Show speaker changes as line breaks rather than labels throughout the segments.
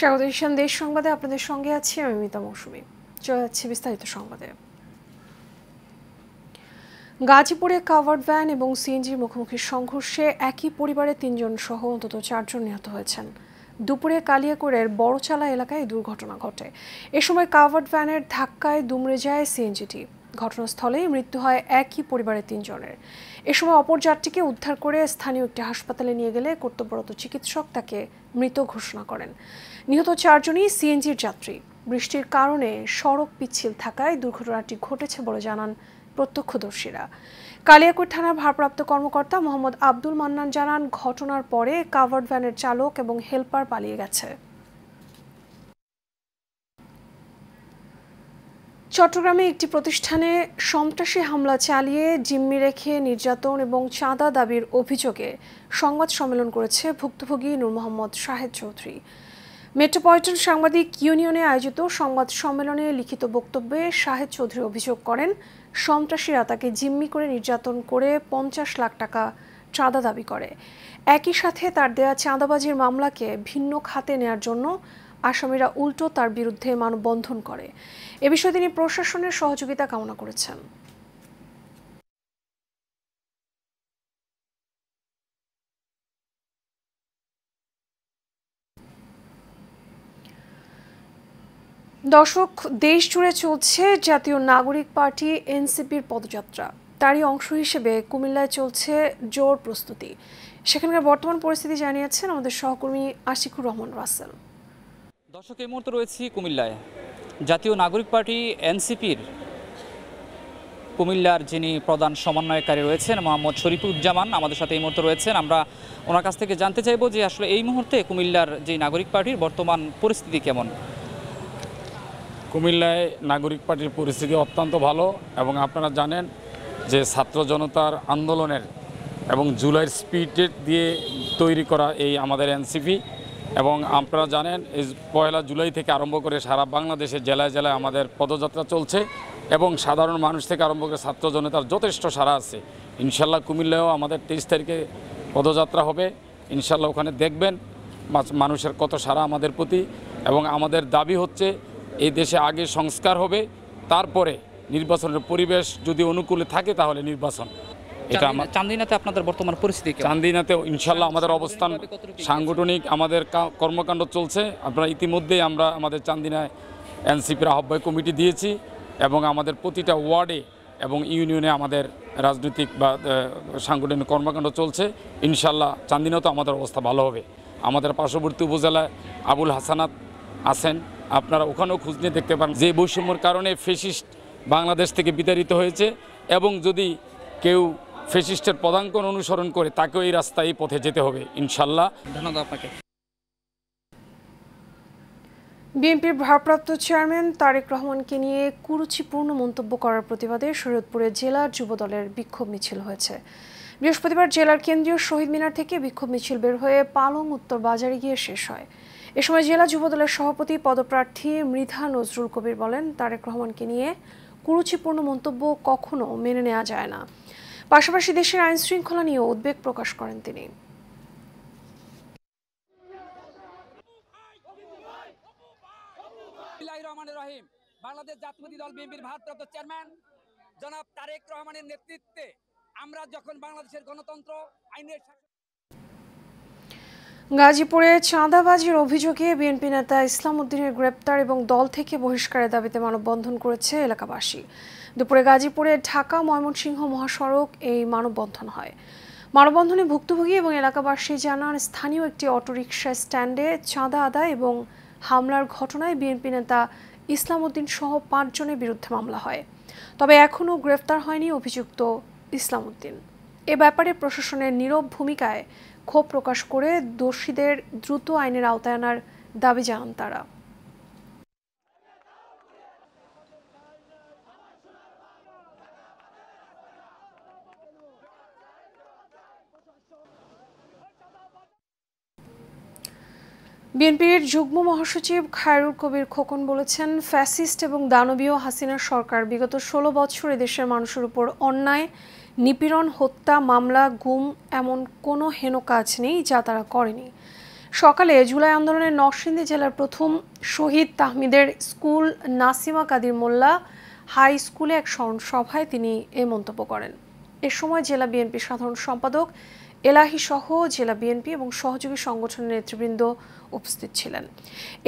স্বাগত দেশ সংবাদে আপনাদের সঙ্গে আছি আমি মিতা মৌসুমী। চলে যাচ্ছি বিস্তারিত সংবাদে। গাজীপুরে কাভার্ড ভ্যান এবং সিএনজির মুখোমুখি সংঘর্ষে একই পরিবারের ৩ জন সহ অন্তত 4 জন নিহত হয়েছেন। দুপুরে কালিয়াকৈরের বড়চালা এলাকায় এই দুর্ঘটনা ঘটে। এ সময় কাভার্ড ভ্যানের ধাক্কায় দুমড়ে যায় সিএনজিটি। ঘটনাস্থলেই মৃত্যু হয় একই পরিবারের 3 জনের। এ সময় অপর যাত্রীকে উদ্ধার করে স্থানীয় একটি হাসপাতালে নিয়ে গেলে কর্তব্যরত চিকিৎসক তাকে মৃত ঘোষণা করেন। নিহত 4 জনই সিএনজির যাত্রী। বৃষ্টির কারণে সড়ক পিচ্ছিল থাকায় দুর্ঘটনাটি ঘটেছে বলে জানান প্রত্যক্ষদর্শীরা। কালিয়াকৈর থানার ভারপ্রাপ্ত কর্মকর্তা মোহাম্মদ আব্দুল মান্নান জানান, ঘটনার পরে কাভার্ড ভ্যানের চালক এবং হেলপার পালিয়ে গেছে। চট্টগ্রামে একটি প্রতিষ্ঠানে সন্ত্রাসী হামলা চালিয়ে জিম্মি রেখে নির্যাতন এবং চাঁদা দাবির অভিযোগে সংবাদ সম্মেলন করেছে ভুক্তভোগী নূর মোহাম্মদ শাহেদ চৌধুরী। মেট্রোপলিটন সাংবাদিক ইউনিয়নে আয়োজিত সংবাদ সম্মেলনে লিখিত বক্তব্যে শাহেদ চৌধুরী অভিযোগ করেন, সন্ত্রাসীরা তাকে জিম্মি করে নির্যাতন করে 50 লাখ টাকা চাঁদা দাবি করে। একই সাথে তার দেয়া চাঁদাবাজির মামলাকে ভিন্ন খাতে নেয়ার জন্য আসামিরা উল্টো তার বিরুদ্ধে মানববন্ধন করে। এ বিষয়ে তিনি প্রশাসনের সহযোগিতা কামনা করেছেন। দর্শক, দেশ জুড়ে চলছে জাতীয় নাগরিক পার্টি এনসিপির পদযাত্রা। তারই অংশ হিসেবে কুমিল্লায় চলছে জোর প্রস্তুতি। সেখানকার বর্তমান পরিস্থিতি জানিয়েছেন আমাদের সহকর্মী আশিকুর রহমান রাসেল।
দর্শক, এই মুহূর্তে রয়েছি কুমিল্লায়। জাতীয় নাগরিক পার্টি এনসিপির কুমিল্লার যিনি প্রধান সমন্বয়কারী রয়েছেন মোহাম্মদ শরীফুজ্জামান আমাদের সাথে এই মুহূর্তে রয়েছেন। আমরা ওনার কাছ থেকে জানতে চাইবো যে আসলে এই মুহূর্তে কুমিল্লার যে নাগরিক পার্টির বর্তমান পরিস্থিতি কেমন।
কুমিল্লায় নাগরিক পার্টির পরিস্থিতি অত্যন্ত ভালো এবং আপনারা জানেন যে ছাত্র জনতার আন্দোলনের এবং জুলাইয়ের স্পিরিট দিয়ে তৈরি করা এই আমাদের এনসিপি, এবং আপনারা জানেন এই 1 জুলাই থেকে আরম্ভ করে সারা বাংলাদেশের জেলায় জেলায় আমাদের পদযাত্রা চলছে এবং সাধারণ মানুষ থেকে আরম্ভ করে ছাত্র জনতার যথেষ্ট সাড়া আছে। ইনশাল্লাহ কুমিল্লায়ও আমাদের 23 তারিখে পদযাত্রা হবে। ইনশাল্লাহ ওখানে দেখবেন মানুষের কত সাড়া আমাদের প্রতি, এবং আমাদের দাবি হচ্ছে এই দেশে আগে সংস্কার হবে, তারপরে নির্বাচনের পরিবেশ যদি অনুকূলে থাকে তাহলে নির্বাচন।
এটা চান্দিনাতে আপনাদের বর্তমান পরিস্থিতি কেমন?
চান্দিনাতে ইনশাল্লাহ আমাদের অবস্থান সাংগঠনিক আমাদের কর্মকাণ্ড চলছে। আপনারা ইতিমধ্যেই আমরা আমাদের চান্দিনায় এনসিপির আহ্বায়ক কমিটি দিয়েছি এবং আমাদের প্রতিটা ওয়ার্ডে এবং ইউনিয়নে আমাদের রাজনৈতিক বা সাংগঠনিক কর্মকাণ্ড চলছে। ইনশাল্লাহ চান্দিনাতেও আমাদের অবস্থা ভালো হবে। আমাদের পার্শ্ববর্তী উপজেলায় আবুল হাসানাত আছেন, আপনারা ওখানেও খোঁজ নিয়ে দেখতে পারেন। যে বৈষম্যের কারণে ফ্যাসিস্ট বাংলাদেশ থেকে বিতাড়িত হয়েছে, এবং যদি কেউ ফ্যাসিস্টের পদাঙ্কন অনুসরণ করে তাকেও এই রাস্তায় এই পথে যেতে হবে ইনশাল্লাহ।
ধন্যবাদ আপনাকে।
বিএনপির ভারপ্রাপ্ত চেয়ারম্যান তারেক রহমানকে নিয়ে কুরুচিপূর্ণ মন্তব্য করার প্রতিবাদে শরীয়তপুরে জেলার যুবদলের বিক্ষোভ মিছিল হয়েছে। বৃহস্পতিবার জেলার কেন্দ্রীয় শহীদ মিনার থেকে বিক্ষোভ মিছিল বের হয়ে পালং উত্তর বাজারে গিয়ে শেষ হয়। এ সময় জেলা যুবদলের সভাপতি পদপ্রার্থী মৃধা নজরুল কবির বলেন, তারেক রহমানকে নিয়ে কুরুচিপূর্ণ মন্তব্য কখনো মেনে নেওয়া যায় না। পাশাপাশি দেশের আইন শৃঙ্খলা নিয়ে উদ্বেগ প্রকাশ করেন তিনি।
বাংলাদেশ জাতীয়তাবাদী দল বিএনপির ভারপ্রাপ্ত চেয়ারম্যান জনাব তারেক রহমানের নেতৃত্বে আমরা যখন বাংলাদেশের গণতন্ত্র আইনের
গাজীপুরে চাঁদাবাজির অভিযোগে বিএনপি নেতা ইসলাম উদ্দিনের গ্রেপ্তার এবং দল থেকে বহিষ্কারের দাবিতে মানববন্ধন করেছে এলাকাবাসী। দুপুরে গাজীপুরে ঢাকা ময়মনসিংহ মহাসড়ক এই মানববন্ধন হয়। মানববন্ধনে ভুক্তভোগী এবং এলাকাবাসী জানান, স্থানীয় একটি অটোরিকশা স্ট্যান্ডে চাঁদা আদায় এবং হামলার ঘটনায় বিএনপি নেতা ইসলাম উদ্দিন সহ 5 জনের বিরুদ্ধে মামলা হয়, তবে এখনও গ্রেফতার হয়নি অভিযুক্ত ইসলাম উদ্দিন। এ ব্যাপারে প্রশাসনের নীরব ভূমিকায় ক্ষোভ প্রকাশ করে দোষীদের দ্রুত আইনের আওতায় আনার দাবি জানান তারা। বিএনপির যুগ্ম মহাসচিব খায়রুল কবির খোকন বলেছেন, ফ্যাসিস্ট এবং দানবীয় হাসিনার সরকার বিগত 16 বছর এদেশের মানুষের উপর অন্যায়, নিপীড়ন, হত্যা, মামলা, গুম এমন কোনো হেন কাজ নেই যা তারা করেনি। সকালে জুলাই আন্দোলনে নরসিংদী জেলার প্রথম শহীদ তাহমিদের স্কুল নাসিমা কাদির মোল্লা হাই স্কুলে এক স্মরণ সভায় তিনি এ মন্তব্য করেন। এ সময় জেলা বিএনপি সাধারণ সম্পাদক এলাহি সহ জেলা বিএনপি এবং সহযোগী সংগঠনের নেতৃবৃন্দ উপস্থিত ছিলেন।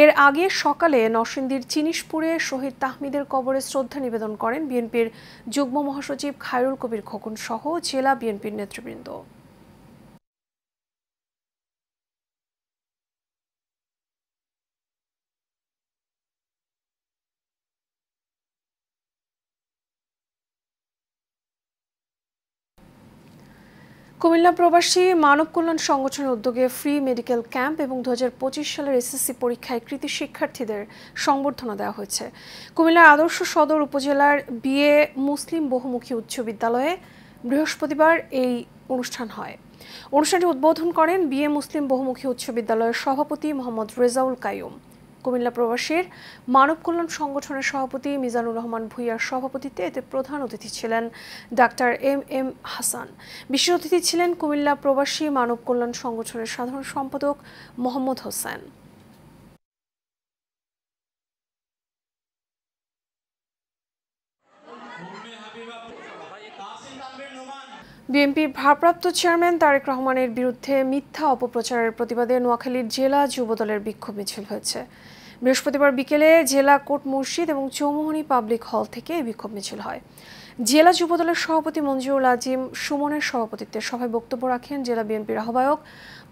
এর আগে সকালে নরসিংদীর চিনিশপুরে শহীদ তাহমিদের কবরে শ্রদ্ধা নিবেদন করেন বিএনপির যুগ্ম মহাসচিব খায়রুল কবির খোকন সহ জেলা বিএনপির নেতৃবৃন্দ। কুমিল্লা প্রবাসী মানব কল্যাণ সংগঠনের উদ্যোগে ফ্রি মেডিকেল ক্যাম্প এবং 2025 সালের এসএসসি পরীক্ষায় কৃতী শিক্ষার্থীদের সংবর্ধনা দেওয়া হয়েছে। কুমিল্লার আদর্শ সদর উপজেলার বিএ মুসলিম বহুমুখী উচ্চ বিদ্যালয়ে বৃহস্পতিবার এই অনুষ্ঠান হয়। অনুষ্ঠানটি উদ্বোধন করেন বিএ মুসলিম বহুমুখী উচ্চ বিদ্যালয়ের সভাপতি মোহাম্মদ রেজাউল কাইয়ুম। কুমিল্লা প্রবাসীর মানব কল্যাণ সংগঠনের সভাপতি মিজানুর রহমান ভূঁইয়ার সভাপতিত্বে এতে প্রধান অতিথি ছিলেন ডাক্তার এম হাসান। বিশেষ অতিথি ছিলেন কুমিল্লা প্রবাসী মানব কল্যাণ সংগঠনের সাধারণ সম্পাদক মোহাম্মদ হোসেন। বিএনপির ভারপ্রাপ্ত চেয়ারম্যান তারেক রহমানের বিরুদ্ধে মিথ্যা অপপ্রচারের প্রতিবাদে নোয়াখালীর জেলা যুবদলের বিক্ষোভ মিছিল হয়েছে। বৃহস্পতিবার বিকেলে জেলা কোর্ট মসজিদ এবং চৌমুহনী পাবলিক হল থেকে এই বিক্ষোভ মিছিল হয়। জেলা যুবদলের সভাপতি মঞ্জুরুল আজিম সুমনের সভাপতিত্বে সভায় বক্তব্য রাখেন জেলা বিএনপির আহ্বায়ক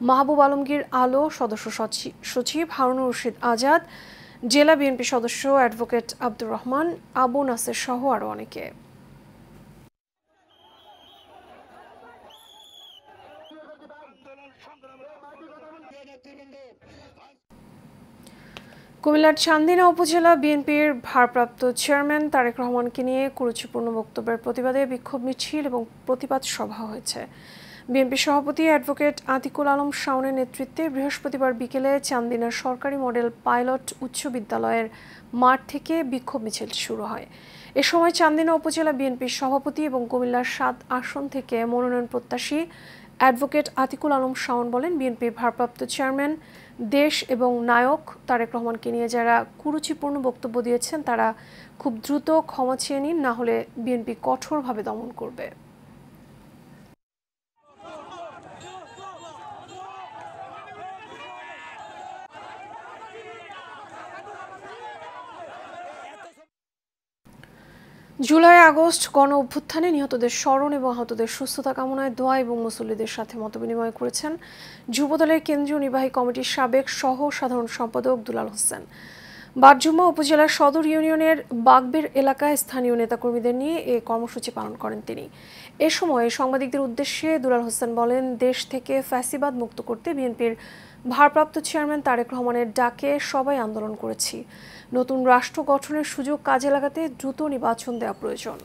মাহবুব আলমগীর আলো, সদস্য সচিব হারুনুর রশিদ আজাদ, জেলা বিএনপি সদস্য অ্যাডভোকেট আব্দুর রহমান, আবু নাসের সহ আরও অনেকে। কুমিল্লার চান্দিনা উপজেলা বিএনপির ভারপ্রাপ্ত চেয়ারম্যান তারেক রহমানকে নিয়ে কুরুচিপূর্ণ বক্তব্যের প্রতিবাদে বিক্ষোভ মিছিল এবং প্রতিবাদ সভা হয়েছে। বিএনপি সভাপতি অ্যাডভোকেট আতিকুল আলম শাওনের নেতৃত্বে বৃহস্পতিবার বিকেলে চান্দিনার সরকারি মডেল পাইলট উচ্চ বিদ্যালয়ের মাঠ থেকে বিক্ষোভ মিছিল শুরু হয়। এ সময় চান্দিনা উপজেলা বিএনপির সভাপতি এবং কুমিল্লার 7 আসন থেকে মনোনয়ন প্রত্যাশী অ্যাডভোকেট আতিকুল আলম শাওন বলেন, বিএনপির ভারপ্রাপ্ত চেয়ারম্যান দেশ এবং নায়ক তারেক রহমানকে নিয়ে যারা কুরুচিপূর্ণ বক্তব্য দিয়েছেন তারা খুব দ্রুত ক্ষমা চেয়ে নিন, না হলে বিএনপি কঠোরভাবে দমন করবে। জুলাই আগস্ট গণ অভ্যুত্থানে নিহতদের স্মরণ এবং আহতদের সুস্থতা কামনায় দোয়া এবং মুসল্লিদের সাথে মতবিনিময় করেছেন যুবদলের কেন্দ্রীয় নির্বাহী কমিটির সাবেক সহ সাধারণ সম্পাদক দুলাল হোসেন। বারজুমা উপজেলার সদর ইউনিয়নের বাগবের এলাকায় স্থানীয় নেতাকর্মীদের নিয়ে এ কর্মসূচি পালন করেন তিনি। এ সময় সাংবাদিকদের উদ্দেশ্যে দুলাল হোসেন বলেন, দেশ থেকে ফ্যাসিবাদ মুক্ত করতে বিএনপির ভারপ্রাপ্ত চেয়ারম্যান তারেক রহমানের ডাকে সবাই আন্দোলন করেছি। নতুন রাষ্ট্র গঠনের সুযোগ কাজে লাগাতে দ্রুত নির্বাচন দেওয়া প্রয়োজন।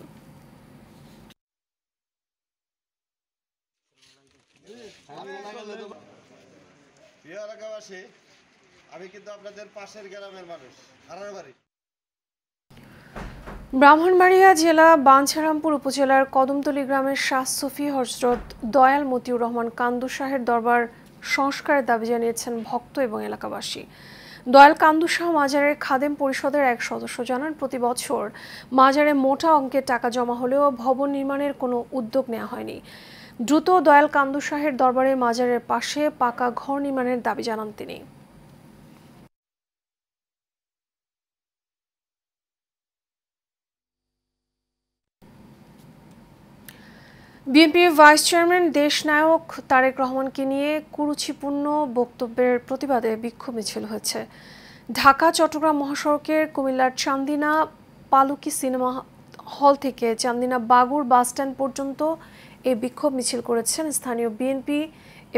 আমি কিন্তু আপনাদের পাশের গ্রামের মানুষ, হারারবাড়ি।
ব্রাহ্মণবাড়িয়া জেলা বাঞ্ছারামপুর উপজেলার কদমতলী গ্রামের শাহ সুফি হযরত দয়াল মতিউর রহমান কান্দু শাহের দরবার সংস্কারের দাবি জানিয়েছেন ভক্ত এবং এলাকাবাসী। দয়াল কান্দু শাহ মাজারের খাদেম পরিষদের এক সদস্য জানান, প্রতি বছর মাজারে মোটা অঙ্কের টাকা জমা হলেও ভবন নির্মাণের কোনো উদ্যোগ নেওয়া হয়নি। দ্রুত দয়াল কান্দু শাহের দরবারে মাজারের পাশে পাকা ঘর নির্মাণের দাবি জানান তিনি। বিএনপির ভাইস চেয়ারম্যান দেশনায়ক তারেক রহমানকে নিয়ে কুরুচিপূর্ণ বক্তব্যের প্রতিবাদে বিক্ষোভ মিছিল হয়েছে। ঢাকা চট্টগ্রাম মহাসড়কের কুমিল্লার চান্দিনা পালুকি সিনেমা হল থেকে চান্দিনা বাগুর বাসস্ট্যান্ড পর্যন্ত এই বিক্ষোভ মিছিল করেছেন স্থানীয় বিএনপি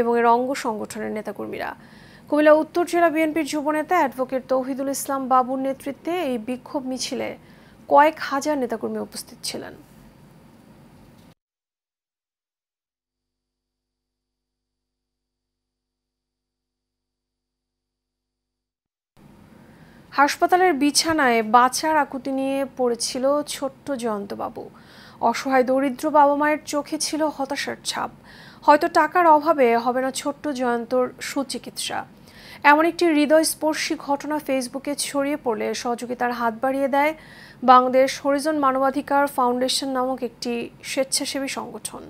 এবং এর অঙ্গ সংগঠনের নেতাকর্মীরা। কুমিল্লা উত্তর জেলা বিএনপির যুবনেতা অ্যাডভোকেট তৌহিদুল ইসলাম বাবুর নেতৃত্বে এই বিক্ষোভ মিছিলে কয়েক হাজার নেতাকর্মী উপস্থিত ছিলেন। হাসপাতালের বিছানায় বাঁচার আকুতি নিয়ে পড়েছিল ছোট্ট জয়ন্তবাবু। অসহায় দরিদ্র বাবা মায়ের চোখে ছিল হতাশার ছাপ। হয়তো টাকার অভাবে হবে না ছোট্ট জয়ন্তর সুচিকিৎসা। এমন একটি হৃদয়স্পর্শী ঘটনা ফেসবুকে ছড়িয়ে পড়লে সহযোগিতার হাত বাড়িয়ে দেয় বাংলাদেশ হরিজন মানবাধিকার ফাউন্ডেশন নামক একটি স্বেচ্ছাসেবী সংগঠন।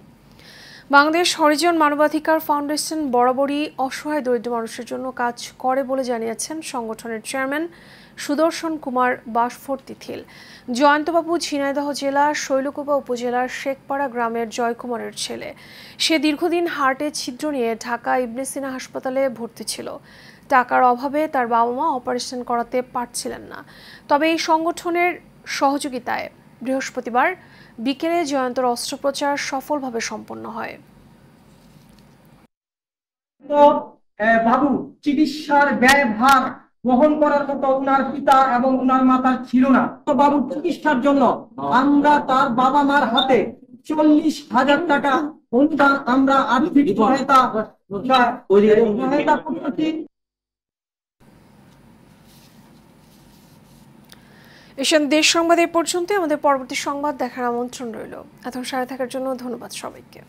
বাংলাদেশ হরিজন মানবাধিকার ফাউন্ডেশন বরাবরই অসহায় দরিদ্র মানুষের জন্য কাজ করে বলে জানিয়েছেন সংগঠনের চেয়ারম্যান সুদর্শন কুমার বাসফোর তিথিল। জয়ন্তবাবু ঝিনাইদহ জেলার শৈলকুপা উপজেলার শেখপাড়া গ্রামের জয়কুমারের ছেলে। সে দীর্ঘদিন হার্টে ছিদ্র নিয়ে ঢাকা ইবনে সিনা হাসপাতালে ভর্তি ছিল। টাকার অভাবে তার বাবা মা অপারেশন করাতে পারছিলেন না। তবে এই সংগঠনের সহযোগিতায় বৃহস্পতিবার বিকেলে জয়ন্তর অস্ত্রোপচার সফলভাবে সম্পন্ন হয়।
বাবু চিকিৎসার ব্যয়ভার বহন করার মতো উনার পিতা এবং উনার মাতার ছিল না। তো বাবুর চিকিৎসার জন্য আমরা তার বাবা মার হাতে 40,000 টাকা অনুদান আমরা আর্থিক সহায়তা করতেছি।
এশিয়ান দেশ সংবাদ এই পর্যন্ত। আমাদের পরবর্তী সংবাদ দেখার আমন্ত্রণ রইল। এতক্ষণ সাথে থাকার জন্য ধন্যবাদ সবাইকে।